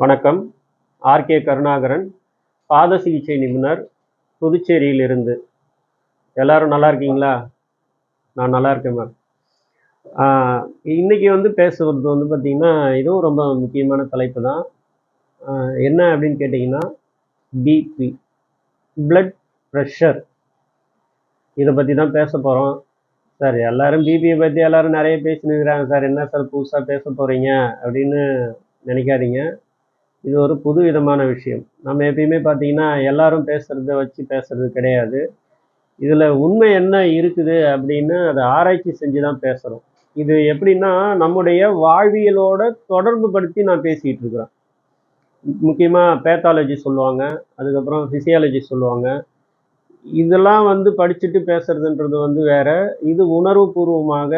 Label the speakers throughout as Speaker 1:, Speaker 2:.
Speaker 1: வணக்கம். ஆர்கே கருணாகரன், பாத சிகிச்சை நிபுணர், புதுச்சேரியிலிருந்து. எல்லாரும் நல்லா இருக்கீங்களா? நான் நல்லா இருக்கேன் மேம். இன்னைக்கு பேசுறது பார்த்தீங்கன்னா, இதுவும் ரொம்ப முக்கியமான தலைப்பு தான். என்ன அப்படின்னு கேட்டிங்கன்னா, பிபி, பிளட் ப்ரெஷர். இதை பற்றி தான் பேச போகிறோம். சார், எல்லாரும் பிபியை பற்றி எல்லாரும் நிறைய பேசின்னு இருக்கிறாங்க சார். என்ன சார் புதுசாக பேச போகிறீங்க அப்படின்னு நினைக்காதீங்க. இது ஒரு புது விதமான விஷயம். நம்ம எப்பயுமே பார்த்தீங்கன்னா எல்லாரும் பேசுகிறத வச்சு பேசுறது கிடையாது. இதில் உண்மை என்ன இருக்குது அப்படின்னு அதை ஆராய்ச்சி செஞ்சு தான் பேசுகிறோம். இது எப்படின்னா, நம்முடைய வாழ்வியலோட தொடர்பு படுத்தி நான் பேசிகிட்டு இருக்கிறேன். முக்கியமாக பேத்தாலஜி சொல்லுவாங்க, அதுக்கப்புறம் ஃபிசியாலஜி சொல்லுவாங்க. இதெல்லாம் படிச்சுட்டு பேசுறதுன்றது வேற. இது உணர்வு பூர்வமாக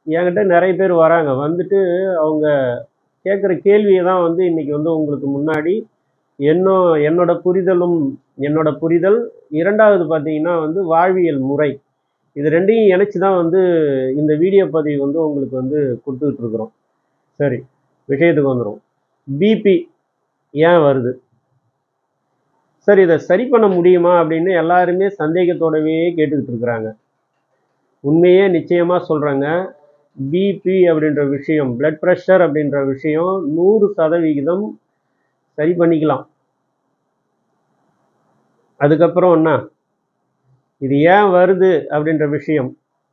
Speaker 1: என்கிட்ட நிறைய பேர் வராங்க. வந்துட்டு அவங்க கேட்குற கேள்வியை தான் இன்னைக்கு உங்களுக்கு முன்னாடி என்னோட புரிதல். இரண்டாவது பார்த்தீங்கன்னா வாழ்வியல் முறை. இது ரெண்டையும் இணைச்சி தான் இந்த வீடியோ பதிவு உங்களுக்கு கொடுத்துக்கிட்டு இருக்கிறோம். சரி, விஷயத்துக்கு வந்துடும். பிபி ஏன் வருது சார், இதை சரி பண்ண முடியுமா அப்படின்னு எல்லாருமே சந்தேகத்தோடவே கேட்டுக்கிட்டு இருக்கிறாங்க. உண்மையே நிச்சயமாக சொல்கிறாங்க, பிபி அப்படின்ற விஷயம், பிளட் ப்ரெஷர் அப்படின்ற விஷயம் 100% சரி பண்ணிக்கலாம். அதுக்கப்புறம் என்ன, இது ஏன் வருது அப்படின்ற விஷயம்,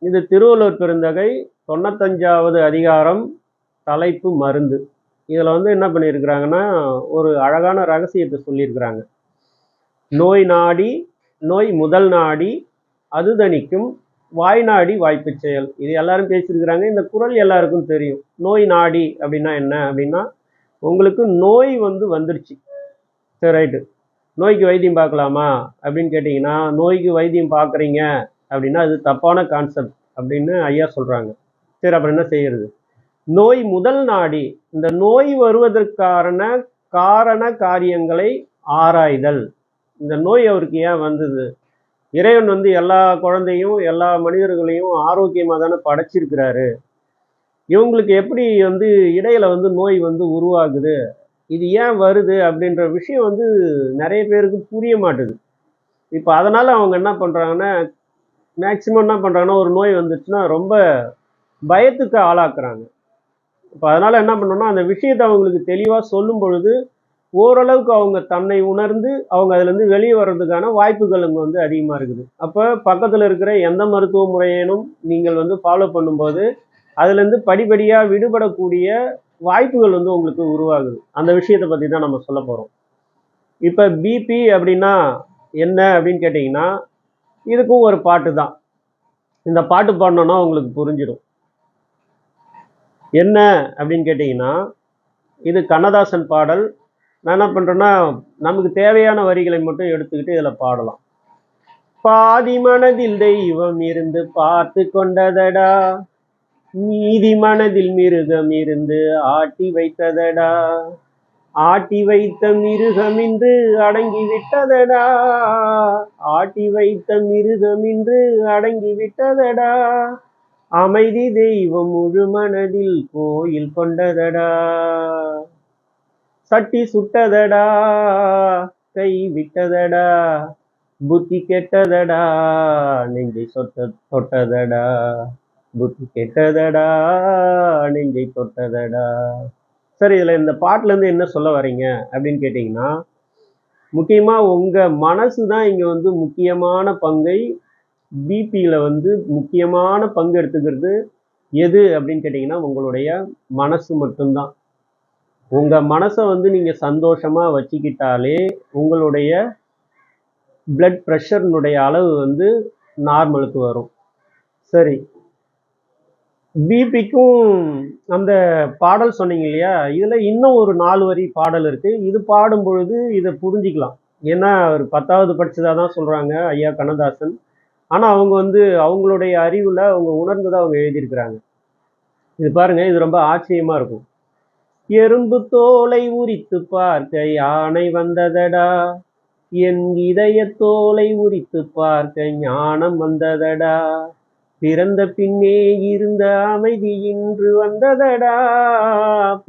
Speaker 1: இது திருவள்ளுவர் பெருந்தகை 95வது அதிகாரம், தலைப்பு மருந்து. இதில் என்ன பண்ணியிருக்கிறாங்கன்னா, ஒரு அழகான ரகசியத்தை சொல்லியிருக்கிறாங்க. நோய் முதல் நாடி அது தணிக்கும், வாய் நாடி வாய்ப்பு செயல். இது எல்லாரும் பேசியிருக்கிறாங்க. இந்த குறள் எல்லாருக்கும் தெரியும். நோய் நாடி அப்படின்னா என்ன அப்படின்னா, உங்களுக்கு நோய் வந்துருச்சு, சரி ரைட்டு, நோய்க்கு வைத்தியம் பார்க்கலாமா அப்படின்னு கேட்டிங்கன்னா, நோய்க்கு வைத்தியம் பார்க்குறீங்க அப்படின்னா அது தப்பான கான்செப்ட் அப்படின்னு ஐயா சொல்கிறாங்க. சரி, அப்புறம் என்ன செய்யறது? நோய் முதல் நாடி, இந்த நோய் வருவதற்கான காரண காரியங்களை ஆராய்தல். இந்த நோய் அவருக்கு ஏன் வந்தது? இறைவன் எல்லா குழந்தையும் எல்லா மனிதர்களையும் ஆரோக்கியமாக தானே படைச்சிருக்கிறாரு. இவங்களுக்கு எப்படி இடையில நோய் உருவாகுது, இது ஏன் வருது அப்படின்ற விஷயம் நிறைய பேருக்கு புரிய மாட்டுது. இப்போ அதனால அவங்க என்ன பண்ணுறாங்கன்னா, மேக்சிமம் என்ன பண்ணுறாங்கன்னா, ஒரு நோய் வந்துச்சுன்னா ரொம்ப பயத்துக்கு ஆளாக்குறாங்க. இப்போ அதனால என்ன பண்ணணும்னா, அந்த விஷயத்தை அவங்களுக்கு தெளிவாக சொல்லும் பொழுது ஓரளவுக்கு அவங்க தன்னை உணர்ந்து அவங்க அதுலேருந்து வெளியே வர்றதுக்கான வாய்ப்புகள் அங்கே அதிகமாக இருக்குது. அப்போ பக்கத்தில் இருக்கிற எந்த மருத்துவ முறையேனும் நீங்கள் ஃபாலோ பண்ணும்போது அதுலேருந்து படிப்படியாக விடுபடக்கூடிய வாய்ப்புகள் உங்களுக்கு உருவாகுது. அந்த விஷயத்தை பற்றி தான் நம்ம சொல்ல போகிறோம். இப்போ பிபி அப்படின்னா என்ன அப்படின்னு கேட்டிங்கன்னா, இதுக்கும் ஒரு பாட்டு தான். இந்த பாட்டு பாடணுன்னா உங்களுக்கு புரிஞ்சிடும். என்ன அப்படின்னு கேட்டிங்கன்னா, இது கண்ணதாசன் பாடல். நான் என்ன பண்ணுறேன்னா, நமக்கு தேவையான வரிகளை மட்டும் எடுத்துக்கிட்டு இதில் பாடலாம். பாதி மனதில் தெய்வம் இருந்து பார்த்து கொண்டதடா, மீதி மனதில் மிருகம் இருந்து ஆட்டி வைத்ததடா, ஆட்டி வைத்த மிருகம் இன்று அடங்கி விட்டதடா, ஆட்டி வைத்த மிருகம் இன்று அடங்கி விட்டதடா, அமைதி தெய்வம் முழு மனதில் கோயில் கொண்டதடா, சட்டி சுட்டதடா, கை விட்டதடா, புத்தி கெட்டதடா, நெஞ்சை தொட்டதடா, புத்தி கெட்டதடா, நெஞ்சை தொட்டதடா. சரி, இதில் இந்த பாட்டிலேருந்து என்ன சொல்ல வரீங்க அப்படின்னு கேட்டிங்கன்னா, முக்கியமாக உங்கள் மனசு தான் இங்கே முக்கியமான பங்கை, பிபியில் முக்கியமான பங்கு எடுத்துக்கிறது எது அப்படின்னு கேட்டிங்கன்னா, உங்களுடைய மனசு மட்டும்தான். உங்கள் மனசை நீங்கள் சந்தோஷமாக வச்சுக்கிட்டாலே உங்களுடைய பிளட் ப்ரெஷர்னுடைய அளவு நார்மலுக்கு வரும். சரி, பிபிக்கும் அந்த பாடல் சொன்னீங்க இல்லையா, இதில் இன்னும் ஒரு 4 வரி பாடல் இருக்குது. இது பாடும் பொழுது இதை புரிஞ்சிக்கலாம். ஏன்னா ஒரு 10வது படித்ததாக தான் சொல்கிறாங்க ஐயா கண்ணதாசன். ஆனால் அவங்க அவங்களுடைய அறிவில் அவங்க உணர்ந்ததாக அவங்க எழுதியிருக்கிறாங்க. இது பாருங்கள், இது ரொம்ப ஆச்சரியமாக இருக்கும். எறும்பு தோலை உரித்து பார்க்க யானை வந்ததடா, என் இதய தோலை உரித்து பார்க்க ஞானம் வந்ததடா, பிறந்த பின்னே இருந்த அமைதி இன்று வந்ததடா,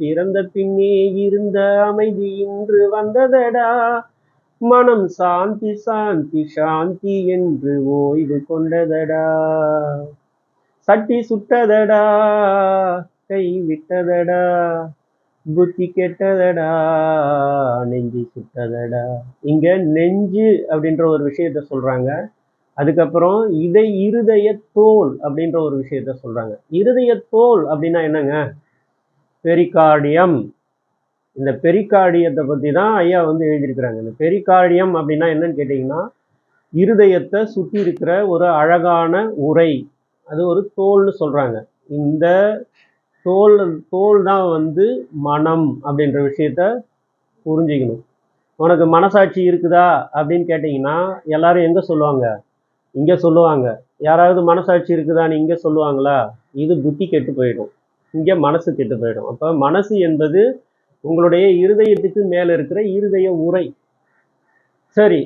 Speaker 1: பிறந்த பின்னே இருந்த அமைதி இன்று வந்ததடா, மனம் சாந்தி சாந்தி சாந்தி என்று ஓய்வு கொண்டதடா, சட்டி சுட்டதடா கை விட்டதடா, புத்தி கெட்டதடா நெஞ்சு சுட்டதடா. இங்க நெஞ்சு அப்படின்ற ஒரு விஷயத்த சொல்றாங்க. அதுக்கப்புறம் இருதய தோல் அப்படின்ற ஒரு விஷயத்த சொல்றாங்க. இருதய தோல் அப்படின்னா என்னங்க? பெரிகார்டியம். இந்த பெரிகார்டியத்தை பத்தி தான் ஐயா வந்து எழுதியிருக்கிறாங்க. இந்த பெரிகார்டியம் அப்படின்னா என்னன்னு கேட்டீங்கன்னா, இருதயத்தை சுற்றி இருக்கிற ஒரு அழகான உரை, அது ஒரு தோல்னு சொல்றாங்க. இந்த தோல் தான் வந்து மனம் அப்படின்ற விஷயத்த புரிஞ்சுக்கணும். உனக்கு மனசாட்சி இருக்குதா அப்படின்னு கேட்டீங்கன்னா எல்லாரும் எங்க சொல்லுவாங்க? இங்க சொல்லுவாங்க. யாராவது மனசாட்சி இருக்குதான்னு இங்க சொல்லுவாங்களா? இது புத்தி கெட்டு போயிடும், இங்க மனசு கெட்டு போயிடும். அப்ப மனசு என்பது உங்களுடைய இருதயத்துக்கு மேல இருக்கிற இருதய உரை. சரி,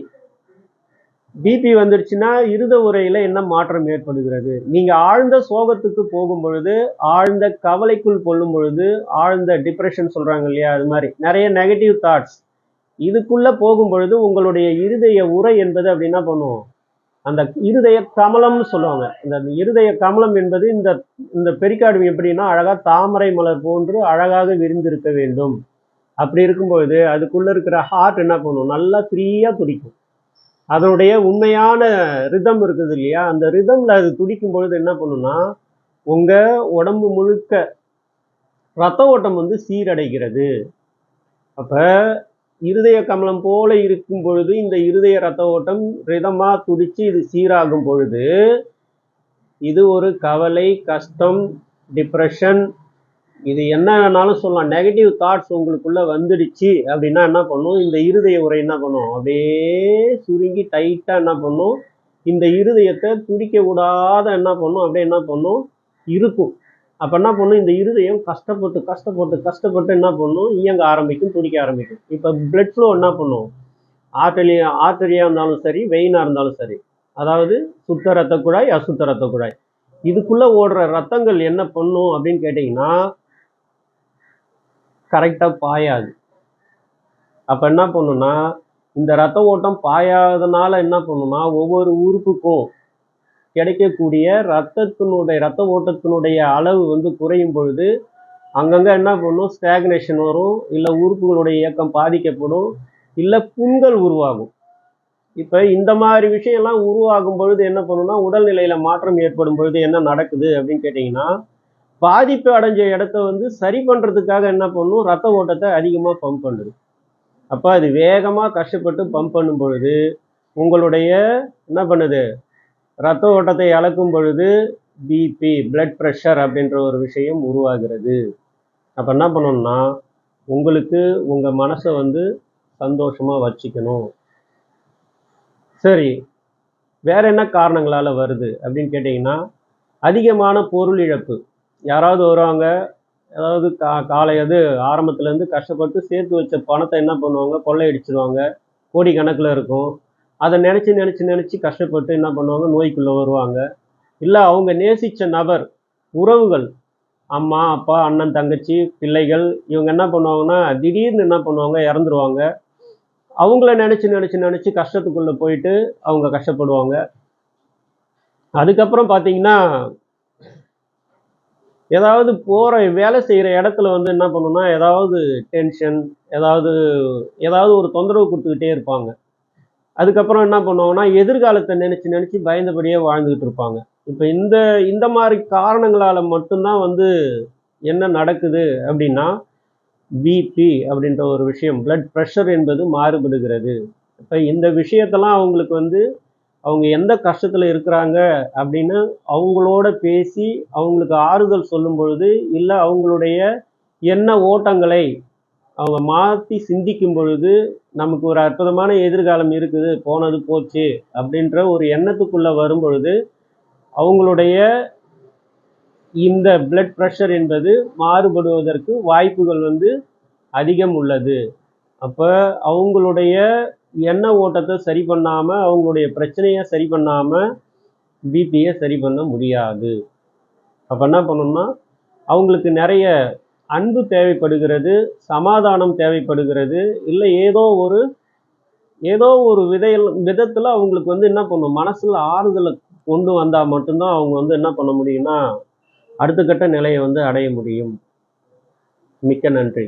Speaker 1: பிபி வந்துருச்சுன்னா இருத உரையில என்ன மாற்றம் ஏற்படுகிறது? நீங்க ஆழ்ந்த சோகத்துக்கு போகும் பொழுது, ஆழ்ந்த கவலைக்குள் கொள்ளும் பொழுது, ஆழ்ந்த டிப்ரெஷன் சொல்றாங்க இல்லையா, அது மாதிரி நிறைய நெகட்டிவ் தாட்ஸ் இதுக்குள்ள போகும் பொழுது உங்களுடைய இருதய உரை என்பது அப்படி என்ன பண்ணும்? அந்த இருதய கமலம்னு சொல்லுவாங்க. இந்த இருதய கமலம் என்பது இந்த பெரிகார்டியம் எப்படின்னா அழகா தாமரை மலர் போன்று அழகாக விரிந்திருக்க வேண்டும். அப்படி இருக்கும்பொழுது அதுக்குள்ள இருக்கிற ஹார்ட் என்ன பண்ணும்? நல்லா ஃப்ரீயா துடிக்கும். அதனுடைய உண்மையான ரிதம் இருக்குது இல்லையா, அந்த ரிதம்ல அது துடிக்கும் பொழுது என்ன பண்ணும்னா உங்க உடம்பு முழுக்க ரத்த ஓட்டம் வந்து சீரடைகிறது. அப்ப இருதய கமலம் போல இருக்கும் பொழுது இந்த இருதய ரத்த ஓட்டம் ரிதமா துடிச்சு இது சீராகும் பொழுது இது ஒரு கவலை, கஷ்டம், டிப்ரெஷன், இது என்ன வேணாலும் சொல்லலாம், நெகட்டிவ் தாட்ஸ் உங்களுக்குள்ள வந்துடுச்சு அப்படின்னா என்ன பண்ணும்? இந்த இருதய உரை என்ன பண்ணும்? அப்படியே சுருங்கி டைட்டா என்ன பண்ணும்? இந்த இருதயத்தை துடிக்க விடாத என்ன பண்ணும்? அப்படியே என்ன பண்ணும்? இருக்கும். அப்ப என்ன பண்ணும்? இந்த இருதயம் கஷ்டப்பட்டு கஷ்டப்பட்டு கஷ்டப்பட்டு என்ன பண்ணும்? இயங்க ஆரம்பிக்கும், துடிக்க ஆரம்பிக்கும். இப்ப பிளட் ஃப்ளோ என்ன பண்ணும்? ஆர்டரியா இருந்தாலும் சரி, வெயினா இருந்தாலும் சரி, அதாவது சுத்த ரத்த குழாய், அசுத்த ரத்த குழாய், இதுக்குள்ள ஓடுற ரத்தங்கள் என்ன பண்ணும் அப்படின்னு கேட்டீங்கன்னா கரெக்டா பாயாது. அப்ப என்ன பண்ணும்னா இந்த ரத்த ஓட்டம் பாயாதனால என்ன பண்ணும்னா ஒவ்வொரு உறுப்புக்கும் கிடைக்கக்கூடிய ரத்த ஓட்டத்தினுடைய அளவு வந்து குறையும் பொழுது அங்கங்க என்ன பண்ணும்? ஸ்டாக்னேஷன் வரும், இல்லை உறுப்புகளுடைய இயக்கம் பாதிக்கப்படும், இல்லை புண்கள் உருவாகும். இப்ப இந்த மாதிரி விஷயம்லாம் உருவாகும் பொழுது என்ன பண்ணும்னா உடல்நிலையில மாற்றம் ஏற்படும் பொழுது என்ன நடக்குது அப்படின்னு கேட்டீங்கன்னா பாதிப்பு அடைஞ்ச இடத்த வந்து சரி பண்றதுக்காக என்ன பண்ணும்? ரத்த ஓட்டத்தை அதிகமா பம்ப் பண்ணுது. அப்ப அது வேகமா கஷ்டப்பட்டு பம்ப் பண்ணும் பொழுது உங்களுடைய என்ன பண்ணுது? ரத்த ஓட்டத்தை அளக்கும் பொழுது பிபி, பிளட் ப்ரெஷர் அப்படின்ற ஒரு விஷயம் உருவாகிறது. அப்ப என்ன பண்ணணும்னா உங்களுக்கு உங்க மனசை வந்து சந்தோஷமா வச்சுக்கணும். சரி, வேற என்ன காரணங்களால வருது அப்படின்னு கேட்டீங்கன்னா அதிகமான பொருள் இழப்பு. யாராவது வருவாங்க, அதாவது காலையது ஆரம்பத்துலேருந்து கஷ்டப்பட்டு சேர்த்து வச்ச பணத்தை என்ன பண்ணுவாங்க? கொள்ளையடிச்சிருவாங்க. கோடிக்கணக்கில் இருக்கும். அதை நினச்சி நினச்சி நினச்சி கஷ்டப்பட்டு என்ன பண்ணுவாங்க? நோய்க்குள்ளே வருவாங்க. இல்லை அவங்க நேசித்த நபர், உறவுகள், அம்மா, அப்பா, அண்ணன், தங்கச்சி, பிள்ளைகள், இவங்க என்ன பண்ணுவாங்கன்னா திடீர்னு என்ன பண்ணுவாங்க? இறந்துருவாங்க. அவங்கள நினச்சி நினச்சி நினச்சி கஷ்டத்துக்குள்ளே போயிட்டு அவங்க கஷ்டப்படுவாங்க. அதுக்கப்புறம் பார்த்தீங்கன்னா ஏதாவது போகிற வேலை செய்கிற இடத்துல வந்து என்ன பண்ணுன்னா ஏதாவது டென்ஷன், ஏதாவது ஒரு தொந்தரவு கொடுத்துக்கிட்டே இருப்பாங்க. அதுக்கப்புறம் என்ன பண்ணுவாங்கன்னா எதிர்காலத்தை நினச்சி நினச்சி பயந்தபடியே வாழ்ந்துக்கிட்டு இருப்பாங்க. இப்போ இந்த மாதிரி காரணங்களால் மட்டும்தான் வந்து என்ன நடக்குது அப்படின்னா பிபி அப்படின்ற ஒரு விஷயம், பிளட் ப்ரெஷர் என்பது மாறுபடுகிறது. இப்போ இந்த விஷயத்தெல்லாம் அவங்களுக்கு வந்து அவங்க எந்த கஷ்டத்தில் இருக்கிறாங்க அப்படின்னு அவங்களோட பேசி அவங்களுக்கு ஆறுதல் சொல்லும் பொழுது, இல்லை அவங்களுடைய எண்ண ஓட்டங்களை அவங்க மாற்றி சிந்திக்கும் பொழுது நமக்கு ஒரு அற்புதமான எதிர்காலம் இருக்குது, போனது போச்சு அப்படின்ற ஒரு எண்ணத்துக்குள்ளே வரும் பொழுது அவங்களுடைய இந்த பிளட் ப்ரெஷர் என்பது மாறுபடுவதற்கு வாய்ப்புகள் வந்து அதிகம் உள்ளது. அப்போ அவங்களுடைய எண்ண ஓட்டத்தை சரி பண்ணாமல், அவங்களுடைய பிரச்சனையை சரி பண்ணாமல் பிபியை சரி பண்ண முடியாது. அப்போ என்ன பண்ணணும்னா அவங்களுக்கு நிறைய அன்பு தேவைப்படுகிறது, சமாதானம் தேவைப்படுகிறது, இல்லை ஏதோ ஒரு விதத்தில் அவங்களுக்கு வந்து என்ன பண்ணும், மனசில் ஆறுதலை கொண்டு வந்தால் மட்டும்தான் அவங்க வந்து என்ன பண்ண முடியும்னா அடுத்த கட்ட நிலையை வந்து அடைய முடியும். மிக்க நன்றி.